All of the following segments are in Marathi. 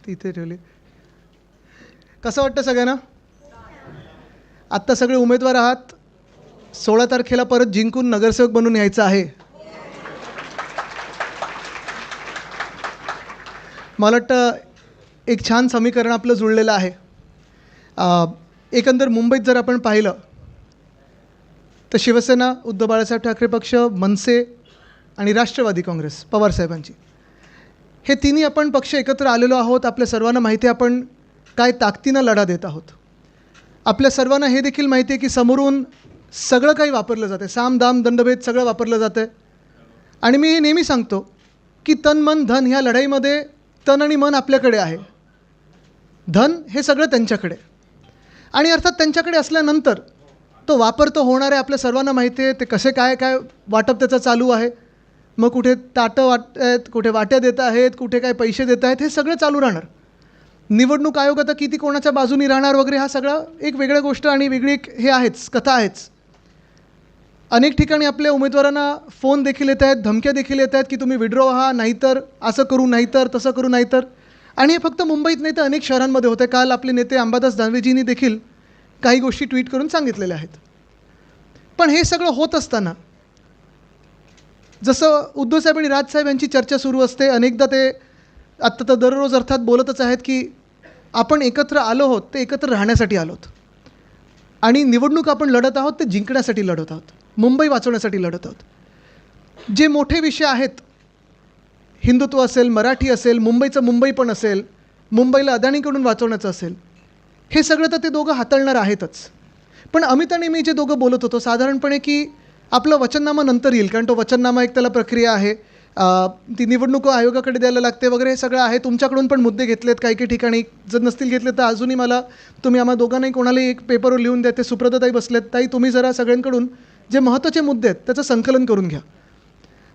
ती इथे ठेवली. कसं वाटतं सगळ्यांना? आत्ता सगळे उमेदवार आहात. 16 तारखेला परत जिंकून नगरसेवक बनून यायचं आहे. मला वाटतं एक छान समीकरण आपलं जुळलेलं आहे. एकंदर मुंबईत जर आपण पाहिलं तर शिवसेना, उद्धव बाळासाहेब ठाकरे पक्ष, मनसे आणि राष्ट्रवादी काँग्रेस पवारसाहेबांची, हे तिन्ही आपण पक्ष एकत्र आलेलो आहोत. आपल्या सर्वांना माहिती आहे आपण काय ताकदीनं लढा देत आहोत. आपल्या सर्वांना हे देखील माहिती आहे की समोरून सगळं काही वापरलं जातं आहे. साम दाम दंडभेद सगळं वापरलं जातं आहे. आणि मी हे नेहमी सांगतो की तन मन धन ह्या लढाईमध्ये तन आणि मन आपल्याकडे आहे, धन हे सगळं त्यांच्याकडे. आणि अर्थात त्यांच्याकडे असल्यानंतर तो वापर तो होणार आहे. आपल्या सर्वांना माहिती आहे ते कसे काय वाटप त्याचं चालू आहे. मग कुठे ताटं वाटत आहेत, कुठे वाट्या देत आहेत, कुठे काय पैसे देत आहेत, हे सगळं चालू राहणार. निवडणूक आयोग आता किती कोणाच्या बाजूनी राहणार वगैरे हा सगळा एक वेगळ्या गोष्ट आणि वेगळी एक हे आहेच, कथा आहेच. अनेक ठिकाणी आपल्या उमेदवारांना फोन देखील येत आहेत, धमक्या देखील येत आहेत की तुम्ही विड्रॉ व्हा, नाहीतर असं करू, नाहीतर तसं करू, नाहीतर. आणि हे फक्त मुंबईत नाही तर अनेक शहरांमध्ये होते. काल आपले नेते अंबादास दानवेजींनी देखील काही गोष्टी ट्विट करून सांगितलेल्या आहेत. पण हे सगळं होत असताना जसं उद्धवसाहेब आणि राजसाहेब यांची चर्चा सुरू असते, अनेकदा ते आत्ता तर दररोज अर्थात बोलतच आहेत की आपण एकत्र आलो आहोत ते एकत्र राहण्यासाठी आलो आहोत. आणि निवडणूक आपण लढत आहोत ते जिंकण्यासाठी लढत आहोत, मुंबई वाचवण्यासाठी लढत आहोत. जे मोठे विषय आहेत, हिंदुत्व असेल, मराठी असेल, मुंबईचं मुंबई पण असेल, मुंबईला अदानीकडून वाचवण्याचं असेल, हे सगळं तर ते दोघं हाताळणार आहेतच. पण अमित आणि मी जे दोघं बोलत होतो साधारणपणे की आपलं वचननामा नंतर येईल, कारण तो वचननामा एक त्याला प्रक्रिया आहे, ती निवडणूक आयोगाकडे द्यायला लागते वगैरे, हे सगळं आहे. तुमच्याकडून पण मुद्दे घेतलेत काही काही ठिकाणी, जर नसतील घेतले तर अजूनही मला तुम्ही आम्हा दोघांनाही कोणालाही एक पेपरवर लिहून द्या. ते सुप्रताई बसलेत, ताई तुम्ही जरा सगळ्यांकडून जे महत्त्वाचे मुद्दे आहेत त्याचं संकलन करून घ्या.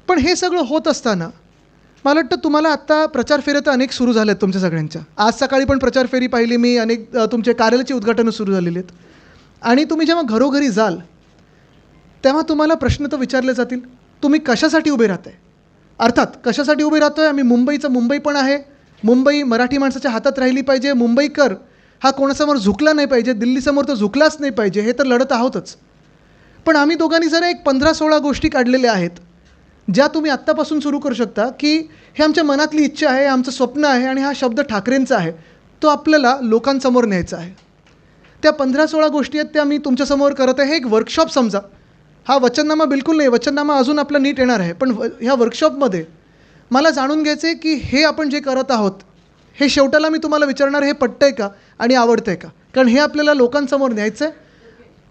पण हे सगळं होत असताना मला वाटतं तुम्हाला आत्ता प्रचार फेऱ्या तर अनेक सुरू झाल्या आहेत तुमच्या सगळ्यांच्या. आज सकाळी पण प्रचार फेरी पाहिली मी, अनेक तुमचे कार्यालयाची उद्घाटनं सुरू झालेली आहेत. आणि तुम्ही जेव्हा घरोघरी जाल तेव्हा तुम्हाला प्रश्न तर विचारले जातील, तुम्ही कशासाठी उभे राहत आहे. अर्थात कशासाठी उभे राहतो आहे, आम्ही मुंबईचं मुंबई पण आहे, मुंबई मराठी माणसाच्या हातात राहिली पाहिजे, मुंबईकर हा कोणासमोर झुकला नाही पाहिजे, दिल्लीसमोर तर झुकलाच नाही पाहिजे, हे तर लढत आहोतच. पण आम्ही दोघांनी जरा एक 15-16 गोष्टी काढलेल्या आहेत ज्या तुम्ही आत्तापासून सुरू करू शकता की हे आमच्या मनातली इच्छा आहे, आमचं स्वप्न आहे आणि हा शब्द ठाकरेंचा आहे, तो आपल्याला लोकांसमोर न्यायचा आहे. त्या 15-16 गोष्टी आहेत त्या मी तुमच्यासमोर करत आहे. हे एक वर्कशॉप समजा. हा वचननामा बिलकुल नाही, वचननामा अजून आपला नीट येणार आहे. पण ह्या वर्कशॉपमध्ये मला जाणून घ्यायचं आहे की हे आपण जे करत आहोत हे शेवटाला मी तुम्हाला विचारणार, हे पटतं आहे का आणि आवडतं आहे का, कारण हे आपल्याला लोकांसमोर न्यायचं आहे.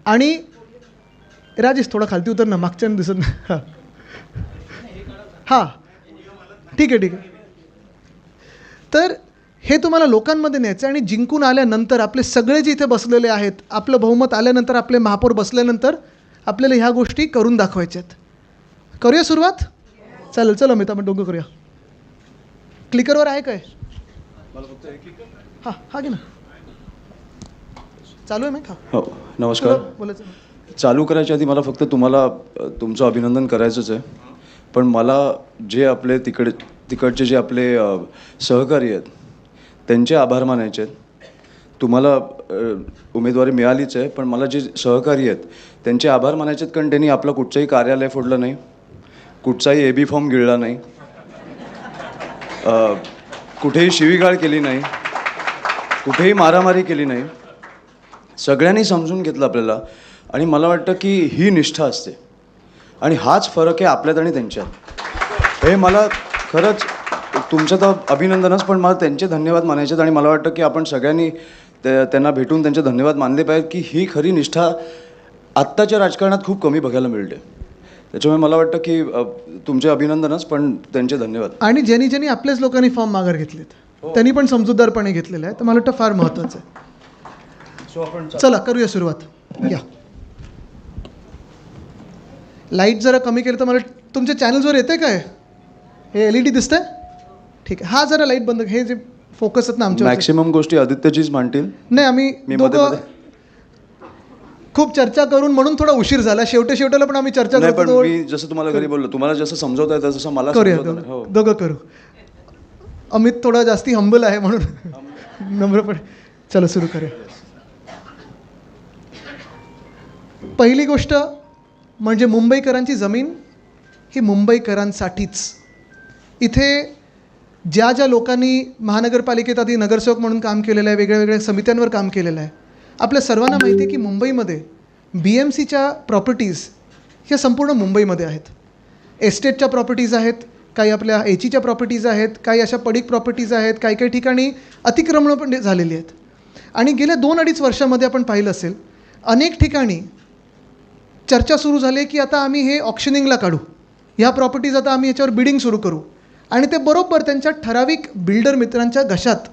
आणि राजेश थोडा खालती उतर ना, मागच्यानं दिसत नाही. हां ठीक आहे. तर हे तुम्हाला लोकांमध्ये न्यायचं आहे. आणि जिंकून आल्यानंतर आपले सगळे जे इथे बसलेले आहेत, आपलं बहुमत आल्यानंतर, आपले महापौर बसल्यानंतर आपल्याला ह्या गोष्टी करून दाखवायच्या आहेत. करूया सुरुवात? चालेल, चला मी आपण दोघं करूया. क्लिकरवर आहे काय? हां घे ना, चालू आहे मी. हो नमस्कार. बोलायचं चालू करायच्या आधी मला फक्त तुम्हाला तुमचं अभिनंदन करायचंच आहे. पण मला जे आपले तिकडचे जे आपले सहकारी आहेत त्यांचे आभार मानायचे आहेत. तुम्हाला उमेदवारी मिळालीच आहे, पण मला जे सहकारी आहेत त्यांचे आभार मानायचे आहेत, कारण त्यांनी आपलं कुठचंही कार्यालय फोडलं नाही, कुठचाही AB फॉर्म गिळला नाही, कुठेही शिवीगाळ केली नाही, कुठेही मारामारी केली नाही. सगळ्यांनी समजून घेतलं आपल्याला. आणि मला वाटतं की ही निष्ठा असते आणि हाच फरक आहे आपल्यात आणि त्यांच्यात. हे मला खरंच तुमचं तर अभिनंदनच, पण मला त्यांचे धन्यवाद मानायचे आहेत. आणि मला वाटतं की आपण सगळ्यांनी त्यांना भेटून त्यांचे धन्यवाद मानले पाहिजेत की ही खरी निष्ठा आत्ताच्या राजकारणात खूप कमी बघायला मिळते. त्याच्यामुळे मला वाटतं की तुमचे अभिनंदनच, पण त्यांचे धन्यवाद. आणि ज्यांनी आपल्याच लोकांनी फॉर्म माघार घेतलेत त्यांनी पण समजूतदारपणे घेतलेलं आहे, तर मला वाटतं फार महत्त्वाचं आहे. चला करूया सुरुवात. या लाईट जरा कमी केलं तर मला तुमच्या चॅनल्सवर येते काय, हे LED दिसतंय? ठीक आहे. हा जरा लाईट बंद, हे जे फोकस आहेत ना आमच्या मॅक्सिमम गोष्टी आदित्यजीच मांडतील. नाही, आम्ही दोघं खूप चर्चा करून म्हणून थोडा उशीर झाला. शेवटाला पण आम्ही चर्चा नाही, पण करतो. मी जसं तुम्हाला घरी बोललो, तुम्हाला जसं समजवता येतं तसं मला करूया, समजवता नाही. हो दोघं करू. अमित थोडा जास्ती हंबल आहे म्हणून नम्रपणे चला सुरू करूया. पहिली गोष्ट म्हणजे मुंबईकरांची जमीन ही मुंबईकरांसाठीच. इथे ज्या ज्या लोकांनी महानगरपालिकेत आधी नगरसेवक म्हणून काम केलेलं आहे, वेगळ्या वेगळ्या समित्यांवर काम केलेलं आहे, आपल्या सर्वांना माहिती आहे की मुंबईमध्ये BMCच्या प्रॉपर्टीज ह्या संपूर्ण मुंबईमध्ये आहेत. एस्टेटच्या प्रॉपर्टीज आहेत, काही आपल्या एचीच्या प्रॉपर्टीज आहेत, काही अशा पडीक प्रॉपर्टीज आहेत, काही काही ठिकाणी अतिक्रमणं पण झालेली आहेत. आणि गेल्या 2-2.5 वर्षामध्ये आपण पाहिलं असेल अनेक ठिकाणी चर्चा सुरू झाली की आता आम्ही हे ऑक्शनिंगला काढू, ह्या प्रॉपर्टीज आता आम्ही ह्याच्यावर बिडिंग सुरू करू. आणि ते बरोबर त्यांच्या ठराविक बिल्डर मित्रांच्या घशात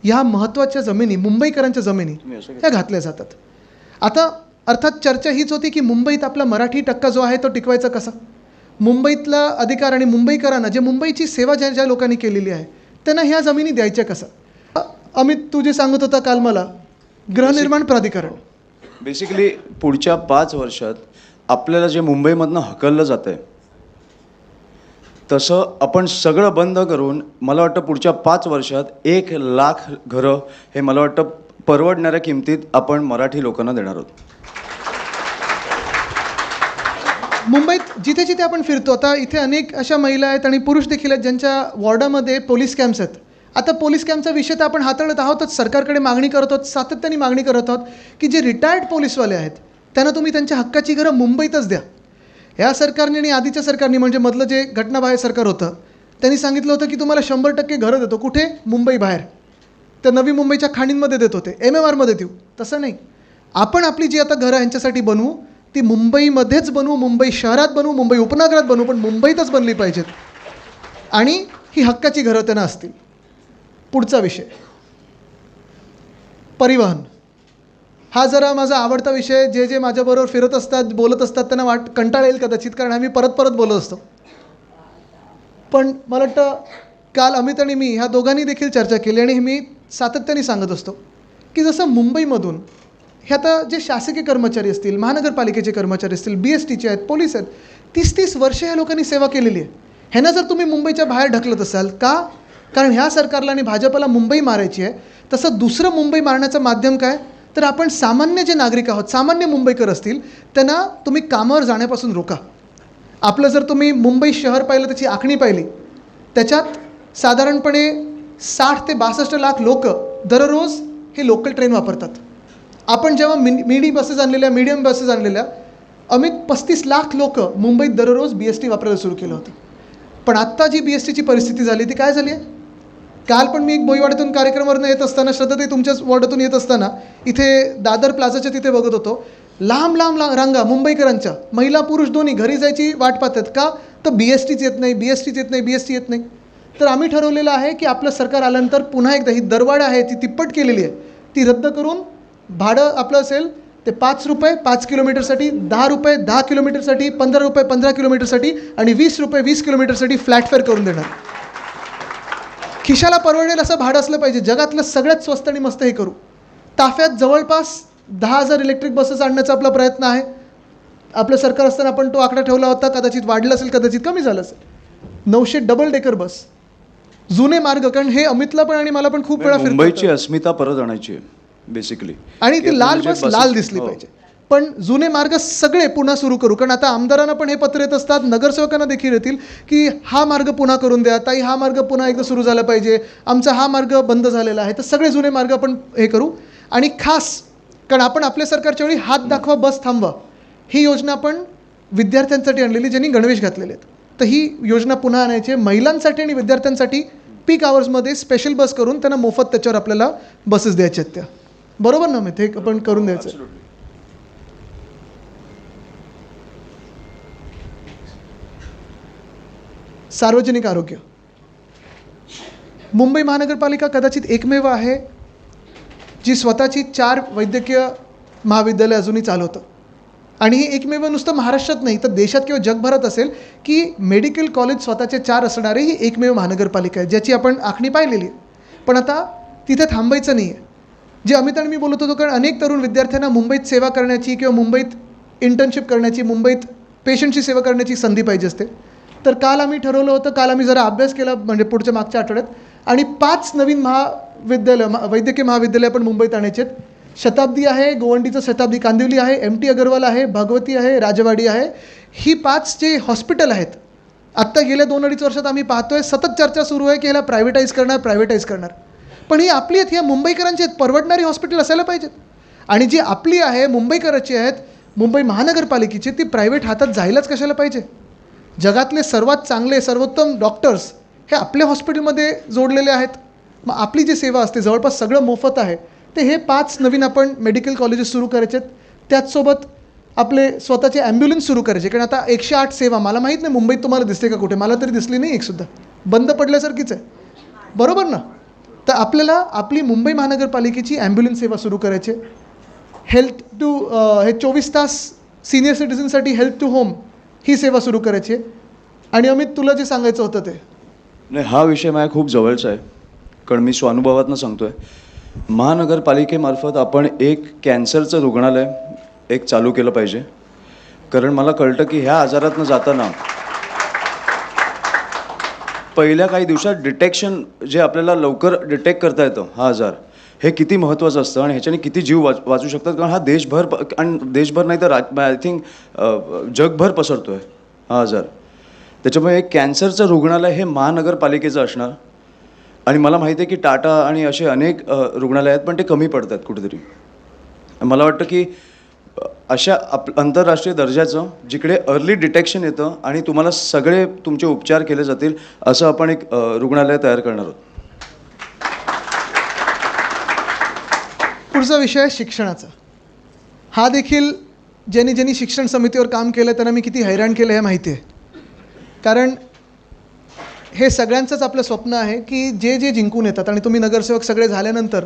ह्या महत्त्वाच्या जमिनी, मुंबईकरांच्या जमिनी ह्या घातल्या जातात. आता अर्थात चर्चा हीच होती की मुंबईत आपला मराठी टक्का जो आहे तो टिकवायचा कसा, मुंबईतला अधिकार आणि मुंबईकरांना जे मुंबईची सेवा ज्या ज्या लोकांनी केलेली आहे त्यांना ह्या जमिनी द्यायच्या कसा. अमित, तू जे सांगत होता काल मला गृहनिर्माण प्राधिकरण, बेसिकली पुढच्या 5 वर्षात आपल्याला जे मुंबईमधनं हकललं जातं आहे तसं आपण सगळं बंद करून मला वाटतं पुढच्या 5 वर्षात 1,00,000 घरं हे मला वाटतं परवडणाऱ्या किमतीत आपण मराठी लोकांना देणार आहोत. मुंबईत जिथे जिथे आपण फिरतो, आता इथे अनेक अशा महिला आहेत आणि पुरुष देखील आहेत ज्यांच्या वॉर्डामध्ये पोलीस कॅम्प्स आहेत. आता पोलीस कॅम्पचा विषय तर आपण हाताळत आहोतच, सरकारकडे मागणी करत आहोत, सातत्याने मागणी करत आहोत की जे रिटायर्ड पोलीसवाले आहेत त्यांना तुम्ही त्यांच्या हक्काची घरं मुंबईतच द्या. ह्या सरकारने आणि आधीच्या सरकारने, म्हणजे मधलं जे घटनाबाह्य सरकार होतं, त्यांनी सांगितलं होतं की तुम्हाला 100% घरं देतो. कुठे? मुंबई बाहेर, त्या नवी मुंबईच्या खाणींमध्ये देत होते, MMRमध्ये देऊ. तसं नाही, आपण आपली जी आता घरं ह्यांच्यासाठी बनवू ती मुंबईमध्येच बनवू, मुंबई शहरात बनवू, मुंबई उपनगरात बनवू, पण मुंबईतच बनली पाहिजेत आणि ही हक्काची घरं त्यांना असतील. पुढचा विषय परिवहन. हा जरा माझा आवडता विषय. जे जे माझ्याबरोबर फिरत असतात, बोलत असतात त्यांना कंटाळा येईल कदाचित, कारण आम्ही परत परत बोलत असतो. पण मला वाटतं काल अमित आणि मी ह्या दोघांनी देखील चर्चा केली आणि मी सातत्याने सांगत असतो की जसं मुंबईमधून हे आता जे शासकीय कर्मचारी असतील, महानगरपालिकेचे कर्मचारी असतील, BSTचे आहेत, पोलीस आहेत, 30-30 वर्षे ह्या लोकांनी सेवा केलेली आहे. ह्यांना जर तुम्ही मुंबईच्या बाहेर ढकलत असाल का? कारण ह्या सरकारला आणि भाजपला मुंबई मारायची आहे. तसं दुसरं मुंबई मारण्याचं माध्यम काय? तर आपण सामान्य जे नागरिक आहोत, सामान्य मुंबईकर असतील, त्यांना तुम्ही कामावर जाण्यापासून रोका. आपलं जर तुम्ही मुंबई शहर पाहिलं, त्याची आखणी पाहिली, त्याच्यात साधारणपणे 60 ते 62 लाख लोक दररोज हे लोकल ट्रेन वापरतात. आपण जेव्हा मीडियम बसेस आणलेल्या अमित 35 लाख लोक मुंबईत दररोज BST वापरायला सुरू केलं होतं. पण आत्ता जी BSTची परिस्थिती झाली ती काय झाली आहे? काल पण मी एक बोईवाड्यातून कार्यक्रमावरून येत असताना, श्रद्धाताई तुमच्याच वॉर्डातून येत असताना इथे दादर प्लाझाच्या तिथे बघत होतो, लांब लांब रांगा मुंबईकरांच्या, महिला पुरुष दोन्ही घरी जायची वाट पाहतात. का? तर BSTच येत नाही, BST येत नाही. तर आम्ही ठरवलेलं आहे की आपलं सरकार आल्यानंतर पुन्हा एकदा ही दरवाढ आहे ती तिप्पट केलेली आहे, ती रद्द करून भाडं आपलं असेल ते ₹5 5 किलोमीटरसाठी, ₹10 10 किलोमीटरसाठी, ₹15 15 किलोमीटरसाठी आणि ₹20 20 किलोमीटरसाठी फ्लॅट फेअर करून देणार. खिशाला परवडेल असं भाडं असलं पाहिजे. जगातलं सगळ्यात स्वस्त आणि मस्त हे करू. ताफ्यात जवळपास 10,000 इलेक्ट्रिक बसेस आणण्याचा आपला प्रयत्न आहे. आपलं सरकार असताना आपण तो आकडा ठेवला होता, कदाचित वाढला असेल, कदाचित कमी झालं असेल. 900 डबल डेकर बस. जुने मार्ग, कारण हे अमितला पण आणि मला पण खूप वेळा मुंबईची अस्मिता परत आणायची आहे बेसिकली, आणि ती लाल बस लाल दिसली पाहिजे. पण जुने मार्ग सगळे पुन्हा सुरू करू. कारण आता आमदारांना पण हे पत्र येत असतात, नगरसेवकांना देखील येतील की हा मार्ग पुन्हा करून द्या, ताई हा मार्ग पुन्हा एकदा सुरू झाला पाहिजे, आमचा हा मार्ग बंद झालेला आहे. तर सगळे जुने मार्ग आपण हे करू. आणि खास कारण आपण आपल्या सरकारच्या वेळी हात दाखवा बस थांबवा ही योजना आपण विद्यार्थ्यांसाठी आणलेली, ज्यांनी गणवेश घातलेले आहेत. तर ही योजना पुन्हा आणायची. महिलांसाठी आणि विद्यार्थ्यांसाठी पीक आवर्समध्ये स्पेशल बस करून त्यांना मोफत त्याच्यावर आपल्याला बसेस द्यायच्या आहेत. त्या बरोबर ना? ते आपण करून द्यायचं. सार्वजनिक आरोग्य. मुंबई महानगरपालिका कदाचित एकमेव आहे जी स्वतःची 4 वैद्यकीय महाविद्यालय अजूनही चालवतं. आणि हे एकमेव नुसतं महाराष्ट्रात नाही तर देशात किंवा जगभरात असेल की मेडिकल कॉलेज स्वतःचे 4 असणारी ही एकमेव महानगरपालिका आहे, ज्याची आपण आखणी पाहिलेली आहे. पण आता तिथे थांबायचं नाही आहे. जे अमित आणि मी बोलत होतो, कारण अनेक तरुण विद्यार्थ्यांना मुंबईत सेवा करण्याची किंवा मुंबईत इंटर्नशिप करण्याची, मुंबईत पेशंटची सेवा करण्याची संधी पाहिजे असते. तर काल आम्ही ठरवलं होतं, काल आम्ही जरा अभ्यास केला म्हणजे पुढच्या मागच्या आठवड्यात, आणि 5 नवीन वैद्यकीय महाविद्यालय आपण मुंबईत आणायचे आहेत. शताब्दी आहे, गोवंडीचं शताब्दी कांदिवली आहे, MT अगरवाल आहे, भगवती आहे, राजवाडी आहे. ही 5 जे हॉस्पिटल आहेत, आत्ता गेल्या 2-2.5 वर्षात आम्ही पाहतोय सतत चर्चा सुरू आहे की ह्याला प्रायव्हेटाईज करणार. पण ही आपली आहेत, ह्या मुंबईकरांची आहेत, परवडणारी हॉस्पिटल असायला पाहिजेत. आणि जी आपली आहे, मुंबईकरांची आहेत, मुंबई महानगरपालिकेची, ती प्रायव्हेट हातात जायलाच कशाला पाहिजे. जगातले सर्वात चांगले सर्वोत्तम डॉक्टर्स हे आपल्या हॉस्पिटलमध्ये जोडलेले आहेत. मग आपली जी सेवा असते जवळपास सगळं मोफत आहे. ते हे 5 नवीन आपण मेडिकल कॉलेजेस सुरू करायचे आहेत. त्याचसोबत आपले स्वतःचे ॲम्ब्युलन्स सुरू करायचे. कारण आता 108 सेवा, मला माहीत नाही मुंबईत तुम्हाला दिसते का कुठे, मला तरी दिसली नाही एकसुद्धा, बंद पडल्यासारखीच आहे, बरोबर ना. तर आपल्याला आपली मुंबई महानगरपालिकेची ॲम्ब्युलन्स सेवा सुरू करायची. हेल्थ टू हे 24 तास सिनियर सिटीझनसाठी हेल्थ टू होम ही सेवा सुरू करायची. आणि अमित, तुला जे सांगायचं होतं ते नाही, हा विषय माझ्या खूप जवळचा आहे, कारण मी स्वानुभवातनं सांगतो आहे. महानगरपालिकेमार्फत आपण एक कॅन्सरचं रुग्णालय एक चालू केलं पाहिजे. कारण मला कळतं की ह्या आजारातनं जाताना पहिल्या काही दिवसात डिटेक्शन, जे आपल्याला लवकर डिटेक्ट करता येतं हा आजार, हे किती महत्त्वाचं असतं आणि ह्याच्याने किती जीव वाचू शकतात. कारण हा देशभर आणि देशभर नाही तर आय थिंक जगभर पसरतो आहे हा आजार. त्याच्यामुळे एक कॅन्सरचं रुग्णालय हे महानगरपालिकेचं असणार. आणि मला माहिती आहे की टाटा आणि असे अनेक रुग्णालय आहेत, पण ते कमी पडतात कुठेतरी. मला वाटतं की अशा आंतरराष्ट्रीय दर्जाचं, जिकडे अर्ली डिटेक्शन येतं आणि तुम्हाला सगळे तुमचे उपचार केले जातील, असं आपण एक रुग्णालय तयार करणार आहोत. पुढचा विषय आहे शिक्षणाचा. हा देखील ज्यांनी शिक्षण समितीवर काम केलं त्यांना मी किती हैराण केलं हे माहिती आहे. कारण हे सगळ्यांचंच आपलं स्वप्न आहे की जे जिंकून येतात, आणि तुम्ही नगरसेवक सगळे झाल्यानंतर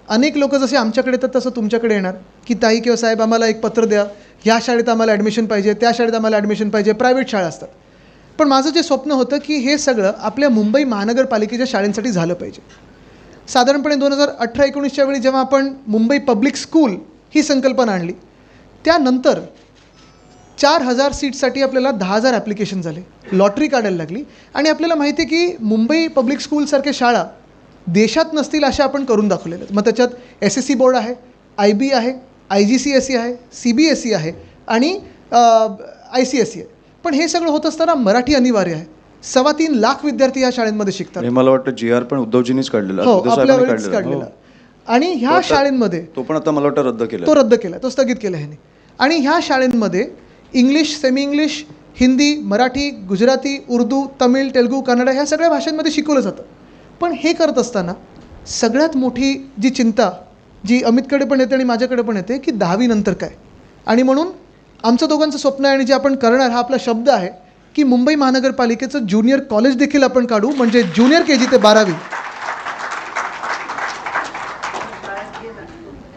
अनेक लोक जसे आमच्याकडे येतात तसं तुमच्याकडे येणार की ताई किंवा साहेब आम्हाला एक पत्र द्या, ह्या शाळेत आम्हाला ॲडमिशन पाहिजे, त्या शाळेत आम्हाला ॲडमिशन पाहिजे. प्रायव्हेट शाळा असतात. पण माझं जे स्वप्न होतं की हे सगळं आपल्या मुंबई महानगरपालिकेच्या शाळांसाठी झालं पाहिजे. साधारणपणे 2018-19च्या वेळी जेव्हा आपण मुंबई पब्लिक स्कूल ही संकल्पना आणली, त्यानंतर 4,000 सीटसाठी आपल्याला 10,000 ॲप्लिकेशन झाले, लॉटरी काढायला लागली. आणि आपल्याला माहिती आहे की मुंबई पब्लिक स्कूलसारख्या शाळा देशात नसतील अशा आपण करून दाखवलेल्या आहेत. मग त्याच्यात SSC बोर्ड आहे, IB आहे, IGCSE आहे, CBSE आहे आणि ICSE आहे. पण हे सगळं होत असताना मराठी अनिवार्य आहे. 3.25 लाख विद्यार्थी ह्या शाळेमध्ये शिकतात. हे मला वाटतं GR पण उद्धवजींनीच काढलेला, हो, आपल्या वेळेस काढलेला. आणि ह्या शाळेंमध्ये तो पण आता मला वाटतं रद्द केला, तो स्थगित केला ह्याने. आणि ह्या शाळेंमध्ये English, semi English, Hindi, Marathi, Gujarati, Urdu, Tamil, Telugu, Kannada ह्या सगळ्या भाषांमध्ये शिकवलं जातं. पण हे करत असताना सगळ्यात मोठी जी चिंता जी अमितकडे पण येते आणि माझ्याकडे पण येते की 10वी नंतर काय. आणि म्हणून आमचं दोघांचं स्वप्न आहे आणि जे आपण करणार हा आपला शब्द आहे की मुंबई महानगरपालिकेचं ज्युनियर कॉलेज देखील आपण काढू. म्हणजे ज्युनियर KG ते 12वी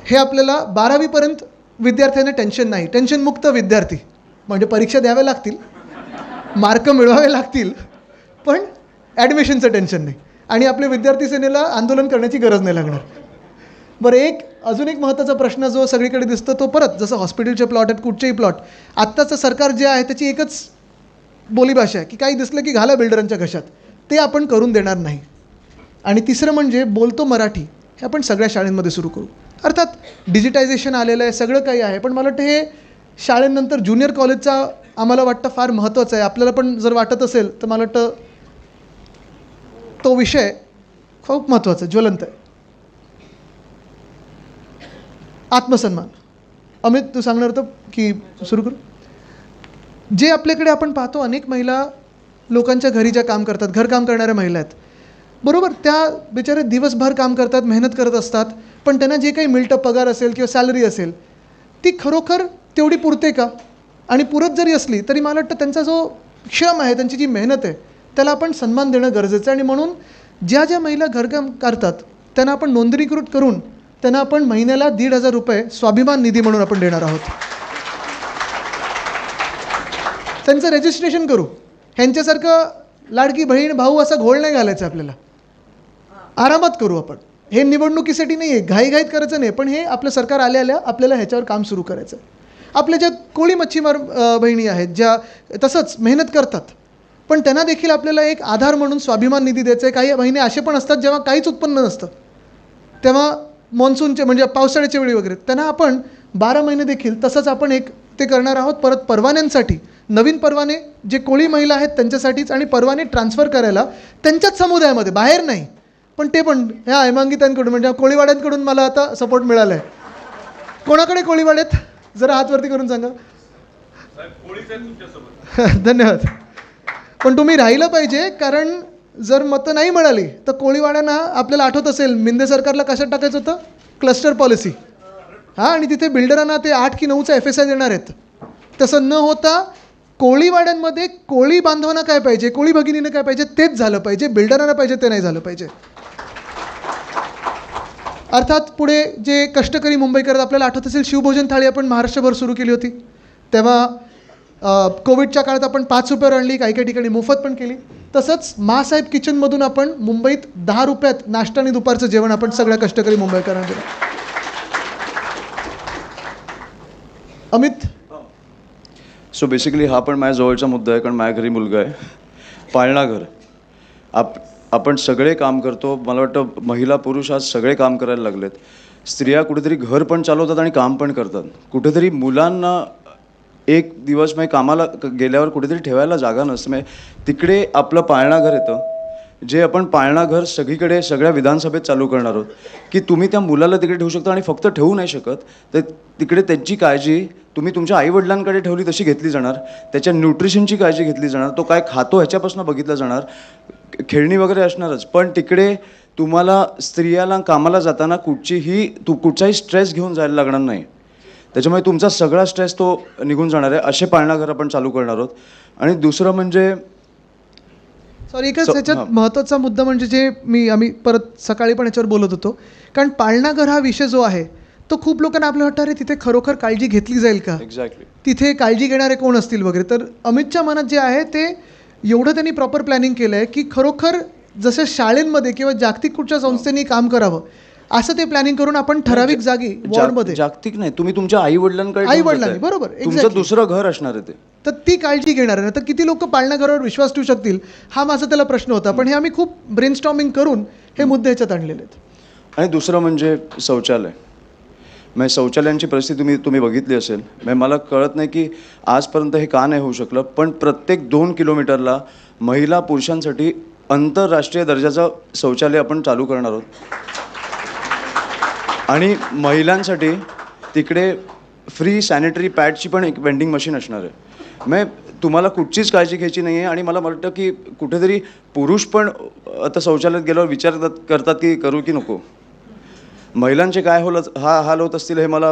हे आपल्याला 12वीपर्यंत विद्यार्थ्यांना टेन्शन नाही, टेन्शनमुक्त विद्यार्थी. म्हणजे परीक्षा द्याव्या लागतील, मार्क मिळवावे लागतील, पण ॲडमिशनचं टेन्शन नाही आणि आपल्या विद्यार्थी सेनेला आंदोलन करण्याची गरज नाही लागणार. बरं, अजून एक महत्त्वाचा प्रश्न जो सगळीकडे दिसतो तो परत, जसं हॉस्पिटलचे प्लॉट आहेत, कुठचेही प्लॉट, आत्ताचं सरकार जे आहे त्याची एकच बोलीभाषा आहे की काही दिसलं की घाला बिल्डरांच्या घशात. ते आपण करून देणार नाही. आणि तिसरं म्हणजे बोलतो मराठी हे आपण सगळ्या शाळांमध्ये सुरू करू. अर्थात डिजिटायझेशन आलेलं आहे, सगळं काही आहे, पण मला वाटतं हे शाळेनंतर ज्युनियर कॉलेजचा आम्हाला वाटतं फार महत्त्वाचं आहे. आपल्याला पण जर वाटत असेल तर मला वाटतं तो विषय खूप महत्त्वाचा, ज्वलंत आहे. आत्मसन्मान. अमित, तू सांगणार होतं की सुरू करू? जे आपल्याकडे आपण पाहतो अनेक महिला लोकांच्या घरी ज्या काम करतात, घरकाम करणाऱ्या महिला आहेत, बरोबर, त्या बिचारे दिवसभर काम करतात, मेहनत करत असतात, पण त्यांना जे काही मिळतं पगार असेल किंवा सॅलरी असेल ती खरोखर तेवढी पुरते का? आणि पुरत जरी असली तरी मला वाटतं त्यांचा जो श्रम आहे, त्यांची जी मेहनत आहे, त्याला आपण सन्मान देणं गरजेचं आहे. आणि म्हणून ज्या महिला घरकाम करतात त्यांना आपण नोंदणीकृत करून त्यांना आपण महिन्याला 1,500 रुपये स्वाभिमान निधी म्हणून आपण देणार आहोत. त्यांचं रजिस्ट्रेशन करू. ह्यांच्यासारखं लाडकी बहीण भाऊ असा घोळ नाही घालायचा आपल्याला. आरामात करू आपण. हे निवडणुकीसाठी नाही आहे, घाईघाईत करायचं नाही, पण हे आपलं सरकार आल्या आपल्याला ह्याच्यावर काम सुरू करायचं आहे. आपल्या ज्या कोळी मच्छीमार बहिणी आहेत ज्या तसंच मेहनत करतात, पण त्यांना देखील आपल्याला एक आधार म्हणून स्वाभिमान निधी द्यायचा आहे. काही महिने असे पण असतात जेव्हा काहीच उत्पन्न नसतं, तेव्हा मॉन्सूनचे म्हणजे पावसाळ्याच्या वेळी वगैरे त्यांना आपण 12 महिने देखील तसंच आपण एक ते करणार आहोत. परत परवान्यांसाठी नवीन परवाने जे कोळी महिला आहेत त्यांच्यासाठीच, आणि परवाने ट्रान्सफर करायला त्यांच्याच समुदायामध्ये, बाहेर नाही, पण ते पण ह्या हेमांगितांकडून म्हणजे कोळीवाड्यांकडून मला आता सपोर्ट मिळाला आहे. कोणाकडे कोळीवाड्यात जरा हातवरती करून सांगा. धन्यवाद. पण तुम्ही राहिलं पाहिजे, कारण जर मतं नाही मिळाली तर कोळीवाड्यांना आपल्याला आठवत असेल मिंदे सरकारला कशात टाकायचं होतं, क्लस्टर पॉलिसी. हां, आणि तिथे बिल्डरांना ते 8 की 9चा FSI देणार आहेत. तसं न होता कोळीवाड्यांमध्ये कोळी बांधवांना काय पाहिजे, कोळी भगिनीनं काय पाहिजे तेच झालं पाहिजे, बिल्डरांना पाहिजे ते नाही झालं पाहिजे. अर्थात पुढे जे कष्टकरी मुंबईकर, आपल्याला आठवत असेल शिवभोजन थाळी आपण महाराष्ट्रभर सुरू केली होती. तेव्हा कोविडच्या काळात आपण 5 रुपयावर आणली, काही काही ठिकाणी मोफत पण केली. तसंच मासाहेब किचनमधून आपण मुंबईत 10 रुपयात नाश्ता आणि दुपारचं जेवण आपण सगळ्या कष्टकरी मुंबईकरांना दिलं. अमित, सो बेसिकली हा पण माझ्या जवळचा मुद्दा आहे, कारण माझ्या घरी मुलगा आहे. पाळणा घर, आपण सगळे काम करतो. मला वाटतं महिला पुरुष आज सगळे काम करायला लागलेत. स्त्रिया कुठेतरी घर पण चालवतात आणि काम पण करतात. कुठेतरी मुलांना एक दिवस म्हणजे कामाला गेल्यावर कुठेतरी ठेवायला जागा नसते. म्हणजे तिकडे आपलं पाळणा घर येतं, जे आपण पाळणा घर सगळीकडे सगळ्या विधानसभेत चालू करणार आहोत, की तुम्ही त्या मुलाला तिकडे ठेवू शकता. आणि फक्त ठेवू नाही शकत, तर तिकडे त्यांची काळजी तुम्ही तुमच्या आईवडिलांकडे ठेवली तशी घेतली जाणार. त्याच्या न्यूट्रिशनची काळजी घेतली जाणार, तो काय खातो ह्याच्यापासून बघितलं जाणार, खेळणी वगैरे असणारच. पण तिकडे तुम्हाला स्त्रियाला कामाला जाताना कुठचाही स्ट्रेस घेऊन जायला लागणार नाही. त्याच्यामुळे तुमचा सगळा स्ट्रेस तो निघून जाणार आहे. असे पाळणाघर आपण चालू करणार आहोत. आणि दुसरं म्हणजे सॉरी, एकच ह्याच्यात महत्त्वाचा मुद्दा म्हणजे जे आम्ही परत सकाळी पण याच्यावर बोलत होतो, कारण पाळणाघर हा विषय जो आहे तो खूप लोकांना आपल्याला वाटतं, अरे तिथे खरोखर काळजी घेतली जाईल का, एक्झॅक्टली तिथे काळजी घेणारे कोण असतील वगैरे. तर अमितच्या मनात जे आहे ते एवढं त्यांनी प्रॉपर प्लॅनिंग केलं आहे की खरोखर जसं शाळेंमध्ये किंवा जागतिक कुठच्या संस्थेने काम करावं असं ते प्लॅनिंग करून आपण ठराविक जागी वॉर्डमध्ये, जागतिक नाही, तुम्ही तुमच्या आईवडिलांकडे आईवडिलांनी, बरोबर, तुमचं दुसरं घर असणार आहे ते, तर ती काळजी घेणार आहे. तर किती लोक पाळणाघरावर विश्वास ठेवू शकतील हा माझा त्याला प्रश्न होता. पण हे आम्ही खूप ब्रेनस्टॉर्मिंग करून हे मुद्दे ह्याच्यात आणलेले आहेत. आणि दुसरं म्हणजे शौचालय. म्हणजे शौचालयांची परिस्थिती तुम्ही बघितली असेल. म्हणजे मला कळत नाही की आजपर्यंत हे का नाही होऊ शकलं, पण प्रत्येक 2 किलोमीटरला महिला पुरुषांसाठी आंतरराष्ट्रीय दर्जाचं शौचालय आपण चालू करणार आहोत. आणि महिलांसाठी तिकडे फ्री सॅनिटरी पॅडची पण एक वेंडिंग मशीन असणार आहे. म्हणजे तुम्हाला कुठचीच काळजी घ्यायची नाही आहे. आणि मला वाटतं की कुठेतरी पुरुष पण आता शौचालयात गेल्यावर विचार करतात की करू की नको. महिलांचे काय हाल होत असतील हे मला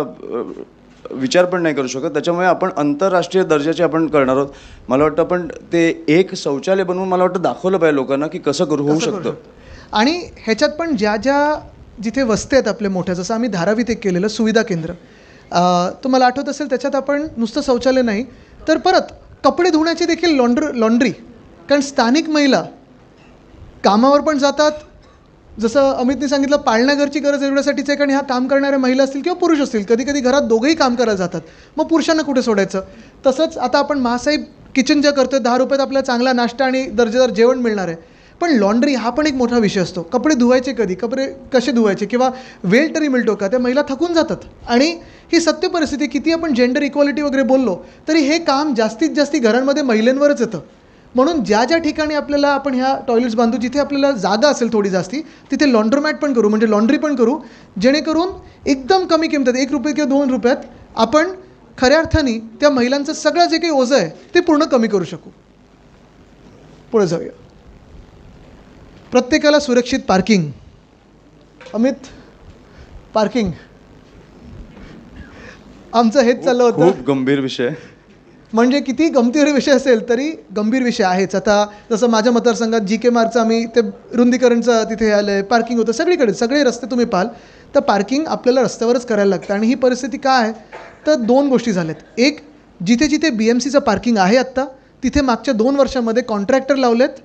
विचार पण नाही करू शकत. त्याच्यामुळे आपण आंतरराष्ट्रीय दर्जाचे आपण करणार आहोत. मला वाटतं पण ते एक शौचालय बनवून मला वाटतं दाखवलं पाहिजे लोकांना की कसं होऊ शकतं. आणि ह्याच्यात पण ज्या जिथे वस्ते आहेत आपल्या मोठ्या, जसं आम्ही धारावीत एक केलेलं सुविधा केंद्र, तुम्हाला आठवत असेल, त्याच्यात आपण नुसतं शौचालय नाही तर परत कपडे धुण्याची देखील लॉन्ड्री. कारण स्थानिक महिला कामावर पण जातात. जसं अमितने सांगितलं, पाळणाघरची गरज एवढ्यासाठीच आहे, कारण ह्या काम करणाऱ्या महिला असतील किंवा पुरुष असतील, कधी कधी घरात दोघंही काम करायला जातात, मग पुरुषांना कुठे सोडायचं. तसंच आता आपण महासाहेब किचन ज्या करतोय, 10 रुपयात आपल्याला चांगला नाश्ता आणि दर्जेदार जेवण मिळणार आहे. पण लॉन्ड्री हा पण एक मोठा विषय असतो. कपडे धुवायचे कधी, कपडे कसे धुवायचे, किंवा वेळ तरी मिळतो का, त्या महिला थकून जातात. आणि ही सत्य परिस्थिती, किती आपण जेंडर इक्वालिटी वगैरे बोललो तरी हे काम जास्तीत जास्त घरांमध्ये महिलांवरच येतं. म्हणून ज्या ठिकाणी आपल्याला आपण ह्या टॉयलेट्स बांधू, जिथे आपल्याला जागा असेल थोडी जास्ती, तिथे लॉन्ड्रोमॅट पण करू, म्हणजे लॉन्ड्री पण करू, जेणेकरून एकदम कमी किमतीत 1 रुपये किंवा 2 रुपयात आपण खऱ्या अर्थाने त्या महिलांचं सगळं जे काही ओझं आहे ते पूर्ण कमी करू शकू. पुढे जाऊया. प्रत्येकाला सुरक्षित पार्किंग. अमित, पार्किंग आमचं हेच चाललं होतं. खूप गंभीर विषय, म्हणजे किती गमतीदार विषय असेल तरी गंभीर विषय आहेच. आता जसं माझ्या मतदारसंघात GK मार्गचं आम्ही ते रुंदीकरणचं तिथे आलं आहे, पार्किंग होतं सगळीकडे, सगळे रस्ते तुम्ही पाहाल तर पार्किंग आपल्याला रस्त्यावरच करायला लागतं. आणि ही परिस्थिती काय आहे तर 2 गोष्टी झाल्यात. एक, जिथे जिथे BMCचं पार्किंग आहे आत्ता, तिथे मागच्या 2 वर्षामध्ये कॉन्ट्रॅक्टर लावलेत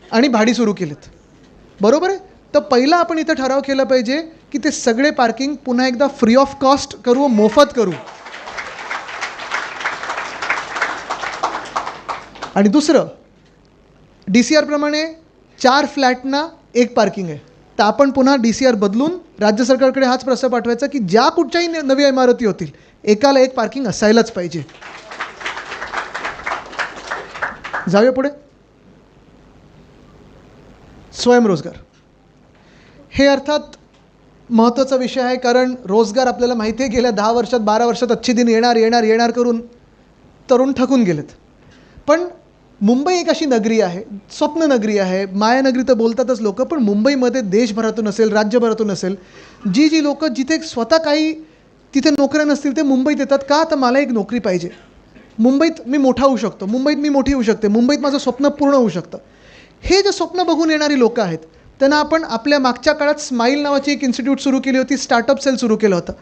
आणि भाडी सुरू केलेत, बरोबर आहे. तर पहिला आपण इथं ठराव केला पाहिजे की ते सगळे पार्किंग पुन्हा एकदा फ्री ऑफ कॉस्ट करू, मोफत करू. आणि दुसरं, DCR प्रमाणे 4 फ्लॅटना 1 पार्किंग आहे. तर आपण पुन्हा DCR बदलून राज्य सरकारकडे हाच प्रस्ताव पाठवायचा की ज्या कुठच्याही नव्या इमारती होतील एकाला 1 पार्किंग असायलाच पाहिजे. जाऊया पुढे. स्वयंरोजगार हे अर्थात महत्त्वाचा विषय आहे, कारण रोजगार आपल्याला माहिती आहे गेल्या 10 वर्षात 12 वर्षात अच्छे दिन येणार करून तरुण थकून गेलेत. पण मुंबई एक अशी नगरी आहे, स्वप्न नगरी आहे, मायानगरी तर बोलतातच लोक, पण मुंबईमध्ये देशभरातून असेल, राज्यभरातून असेल, जी लोक जिथे स्वतः काही तिथे नोकऱ्या नसतील ते मुंबईत येतात. का? तर मला एक नोकरी पाहिजे, मुंबईत मी मोठा होऊ शकतो, मुंबईत मी मोठी होऊ शकते, मुंबईत माझं स्वप्न पूर्ण होऊ शकतं. हे जे स्वप्न बघून येणारी लोकं आहेत त्यांना आपण आपल्या मागच्या काळात स्माईल नावाची एक इन्स्टिट्यूट सुरू केली होती, स्टार्टअप सेल सुरू केलं होतं.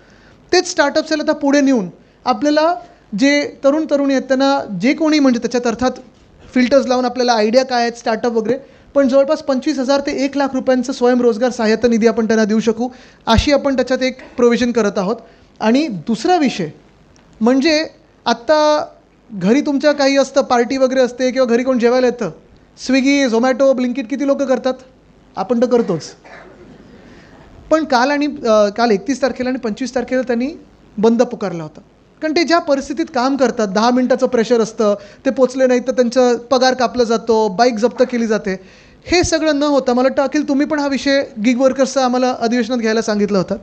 तेच स्टार्टअप सेल आता पुढे नेऊन आपल्याला जे तरुण तरुणी आहेत त्यांना जे कोणी म्हणजे त्याच्यात अर्थात फिल्टर्स लावून आपल्याला आयडिया काय आहेत स्टार्टअप वगैरे, पण जवळपास 25,000 ते 1 लाख रुपयांचं स्वयंरोजगार सहाय्यता निधी आपण त्यांना देऊ शकू अशी आपण त्याच्यात एक प्रोव्हिजन करत आहोत. आणि दुसरा विषय म्हणजे आत्ता घरी तुमच्या काही असतं, पार्टी वगैरे असते किंवा घरी कोण जेवायला येतं, स्विगी, झोमॅटो, ब्लिंकिट किती लोक करतात? आपण तर करतोच. पण काल 31 तारखेला आणि 25 तारखेला त्यांनी बंद पुकारला होता, कारण ते ज्या परिस्थितीत काम करतात, 10 मिनिटाचं प्रेशर असतं, ते पोचले नाही तर त्यांचं पगार कापला जातो, बाईक जप्त केली जाते. हे सगळं न होता मला वाटतं अखिल तुम्ही पण हा विषय गिग वर्कर्सचा आम्हाला अधिवेशनात घ्यायला सांगितलं होतं.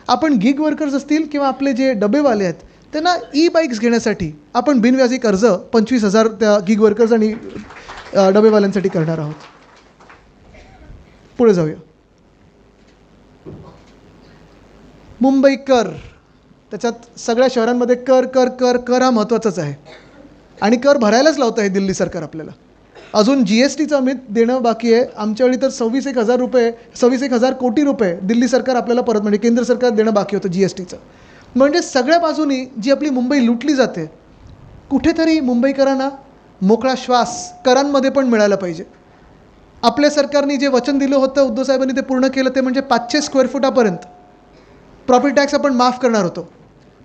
आपण गिग वर्कर्स असतील किंवा आपले जे डबेवाले आहेत त्यांना बाईक्स घेण्यासाठी आपण बिनव्याजी कर्ज 25,000 त्या गिग वर्कर्स आणि डबेवाल्यांसाठी करणार आहोत. पुढे जाऊया. मुंबई कर, त्याच्यात सगळ्या शहरांमध्ये कर कर कर कर हा महत्त्वाचाच आहे आणि कर भरायलाच लावतं आहे दिल्ली सरकार आपल्याला. अजून GSTचं अमित देणं बाकी आहे. आमच्यावेळी तर 26,000 कोटी रुपये दिल्ली सरकार आपल्याला परत म्हणजे केंद्र सरकार देणं बाकी होतं GSTचं. म्हणजे सगळ्या बाजूनी जी आपली मुंबई लुटली जाते, कुठेतरी मुंबईकरांना मोकळा श्वास करांमध्ये पण मिळाला पाहिजे. आपल्या सरकारने जे वचन दिलं होतं उद्धव साहेबांनी ते पूर्ण केलं, ते म्हणजे 500 स्क्वेअर फुटापर्यंत प्रॉपर्टी टॅक्स आपण माफ करणार होतो.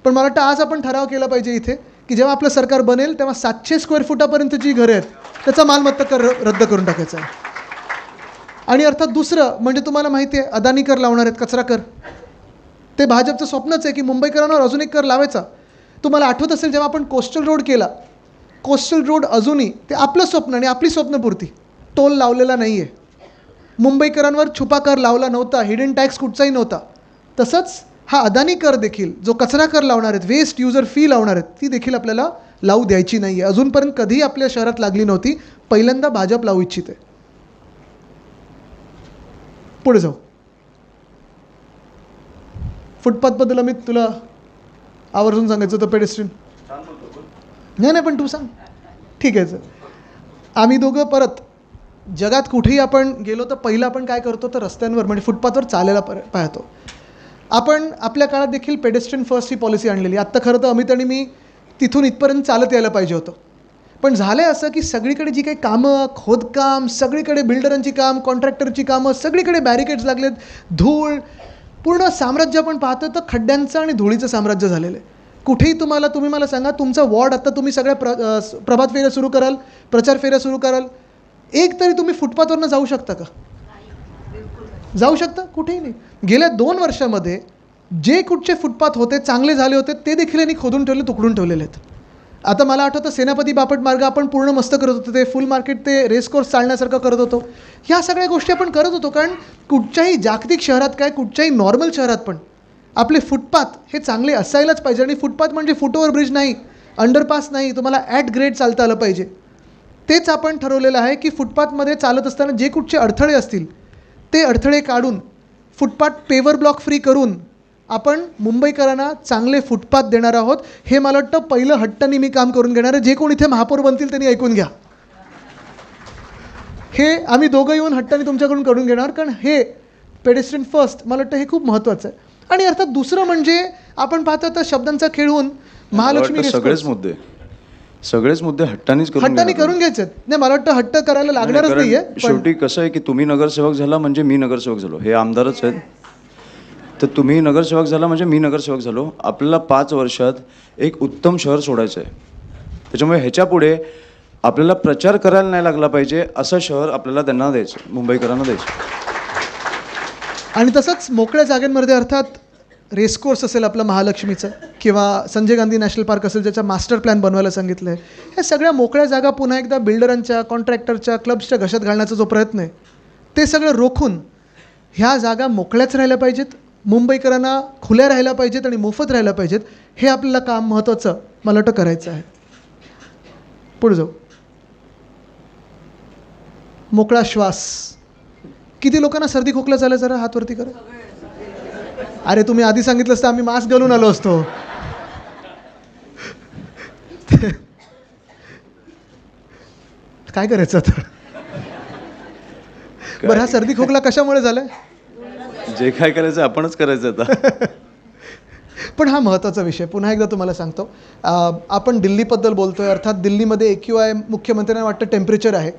पण मला वाटतं आज आपण ठराव केला पाहिजे इथे की जेव्हा आपलं सरकार बनेल तेव्हा 700 स्क्वेअर फुटापर्यंत जी घरं आहेत त्याचा मालमत्ता कर रद्द करून टाकायचा आहे. आणि अर्थात दुसरं म्हणजे तुम्हाला माहिती आहे अदानी कर लावणार आहेत, कचरा कर. ते भाजपचं स्वप्नच आहे की मुंबईकरांवर अजून एक कर लावायचा. तुम्हाला आठवत असेल जेव्हा आपण कोस्टल रोड केला, कोस्टल रोड अजूनही ते आपलं स्वप्न आणि आपली स्वप्नपूर्ती, टोल लावलेला नाही आहे, मुंबईकरांवर छुपा कर लावला नव्हता, हिडन टॅक्स कुठचाही नव्हता. तसंच हा अदानी कर देखील जो कचरा कर लावणार आहेत, वेस्ट युजर फी लावणार आहेत, ती देखील आपल्याला लावू द्यायची नाही आहे. अजूनपर्यंत कधीही आपल्या शहरात लागली नव्हती, पहिल्यांदा भाजप लावू इच्छिते. पुढे जाऊ. फुटपाथबद्दल अमित तुला आवर्जून सांगायचं होतं. पेडेस्ट्रीन नाही पण तू सांग. ठीक आहे सर. आम्ही दोघं परत जगात कुठेही आपण गेलो तर पहिलं आपण काय करतो तर रस्त्यांवर म्हणजे फुटपाथवर चालायला पाहतो. आपण आपल्या काळात देखील पेडेस्ट्रीयन फर्स्ट ही पॉलिसी आणलेली. आत्ता खरं तर अमित आणि मी तिथून इथपर्यंत चालत यायला पाहिजे होतं, पण झालं आहे असं की सगळीकडे जी काही कामं, खोदकाम, सगळीकडे बिल्डरांची काम, कॉन्ट्रॅक्टरची कामं, सगळीकडे बॅरिकेड्स लागलेत, धूळ, पूर्ण साम्राज्य आपण पाहतो तर खड्ड्यांचं आणि धुळीचं साम्राज्य झालेलं आहे. कुठेही तुम्ही मला सांगा तुमचा वॉर्ड आत्ता तुम्ही सगळ्या प्रभात फेऱ्या सुरू कराल, प्रचार फेऱ्या सुरू कराल, एक तरी तुम्ही फुटपाथवरनं जाऊ शकता का? जाऊ शकता? कुठेही नाही. गेल्या 2 वर्षामध्ये जे कुठचे फुटपाथ होते चांगले झाले होते ते देखील यांनी खोदून ठेवले, तुकडून ठेवलेले आहेत. आता मला आठवतं सेनापती बापट मार्ग आपण पूर्ण मस्त करत होतो, ते फुल मार्केट ते रेसकोर्स चालण्यासारखं करत होतो. ह्या सगळ्या गोष्टी आपण करत होतो, कारण कुठच्याही जागतिक शहरात काय कुठच्याही नॉर्मल शहरात पण आपले फुटपाथ हे चांगले असायलाच पाहिजे. आणि फुटपाथ म्हणजे फुटओव्हर ब्रिज नाही, अंडरपास नाही, तुम्हाला ॲट ग्रेड चालता आलं पाहिजे. तेच आपण ठरवलेलं आहे की फुटपाथमध्ये चालत असताना जे कुठचे अडथळे असतील ते अडथळे काढून फुटपाथ पेवर ब्लॉक फ्री करून आपण मुंबईकरांना चांगले फुटपाथ देणार आहोत. हे मला वाटतं पहिलं हट्टाने मी काम करून घेणार आहे. जे कोण इथे महापौर बनतील त्यांनी ऐकून घ्या, हे आम्ही दोघं येऊन हट्टाने तुमच्याकडून करून घेणार, कारण हे पेडेस्ट्रीयन फर्स्ट मला वाटतं हे खूप महत्त्वाचं आहे. आणि अर्थात दुसरं म्हणजे आपण पाहतो तर शब्दांचा खेळून महालक्ष्मी सगळेच मुद्दे हट्टाने करून घ्यायचे. नाही मला वाटतं हट्ट करायला लागणारच नाहीये. शेवटी कसं आहे की तुम्ही नगरसेवक झाला म्हणजे मी नगरसेवक झालो, हे आमदारच आहेत. तर तुम्ही नगरसेवक झाला म्हणजे मी नगरसेवक झालो. आपल्याला 5 वर्षात एक उत्तम शहर सोडायचं आहे. त्याच्यामुळे ह्याच्या पुढे आपल्याला प्रचार करायला नाही लागला पाहिजे असं शहर आपल्याला त्यांना द्यायचं, मुंबईकरांना द्यायचं. आणि तसंच मोकळ्या जागांमध्ये अर्थात रेसकोर्स असेल आपलं महालक्ष्मीचं, किंवा संजय गांधी नॅशनल पार्क असेल ज्याचा मास्टर प्लॅन बनवायला सांगितलं आहे, ह्या सगळ्या मोकळ्या जागा पुन्हा एकदा बिल्डरांच्या, कॉन्ट्रॅक्टरच्या, क्लब्सच्या घशात घालण्याचा जो प्रयत्न आहे ते सगळं रोखून ह्या जागा मोकळ्याच राहिल्या पाहिजेत, मुंबईकरांना खुल्या राहिल्या पाहिजेत आणि मोफत राहिल्या पाहिजेत. हे आपल्याला काम महत्त्वाचं मला वाटतं करायचं आहे. पुढे जाऊ. मोकळा श्वास. किती लोकांना सर्दी खोकला झालं जरा हात वरती करा. अरे तुम्ही आधी सांगितलं असतं आम्ही मास्क घालून आलो असतो. काय करायचं आता? बरं, हा सर्दी खोकला कशामुळे झालाय? जे काय करायचं आपणच करायचं आता. पण हा महत्त्वाचा विषय पुन्हा एकदा तुम्हाला सांगतो. आपण दिल्लीबद्दल बोलतोय. अर्थात दिल्लीमध्ये AQI मुख्यमंत्र्यांना वाटतं टेम्परेचर आहे.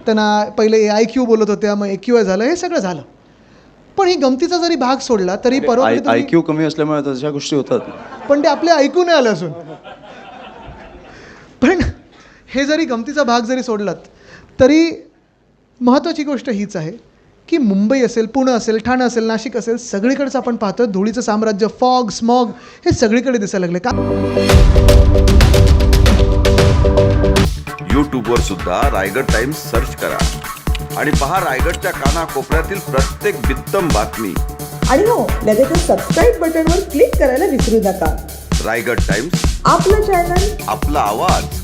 त्यांना पहिले AIQ बोलत होत्या, मग AQI झालं, हे सगळं झालं. पण ही गमतीचा जरी भाग सोडला तरी परवा IQ कमी असल्यामुळे तशा गोष्टी होतात. पण ते आपले ऐकू नाही आलं असून. पण हे जरी गमतीचा भाग जरी सोडलात तरी महत्त्वाची गोष्ट हीच आहे की मुंबई असेल, पुणे असेल, ठाणे असेल, नाशिक असेल, सगळीकडेच आपण पाहतोय धुळीचं साम्राज्य, फॉग, स्मॉग हे सगळीकडे दिसायला लागले. का यूट्यूबवर सुद्धा रायगड टाइम्स सर्च करा आणि पहा रायगडच्या कानाकोपऱ्यातील प्रत्येक बित्तम बातमी. आणि हो, लगेचच सबस्क्राईब बटनवर क्लिक करायला विसरू नका. रायगड टाइम्स, आपलं चॅनल, आपला आवाज.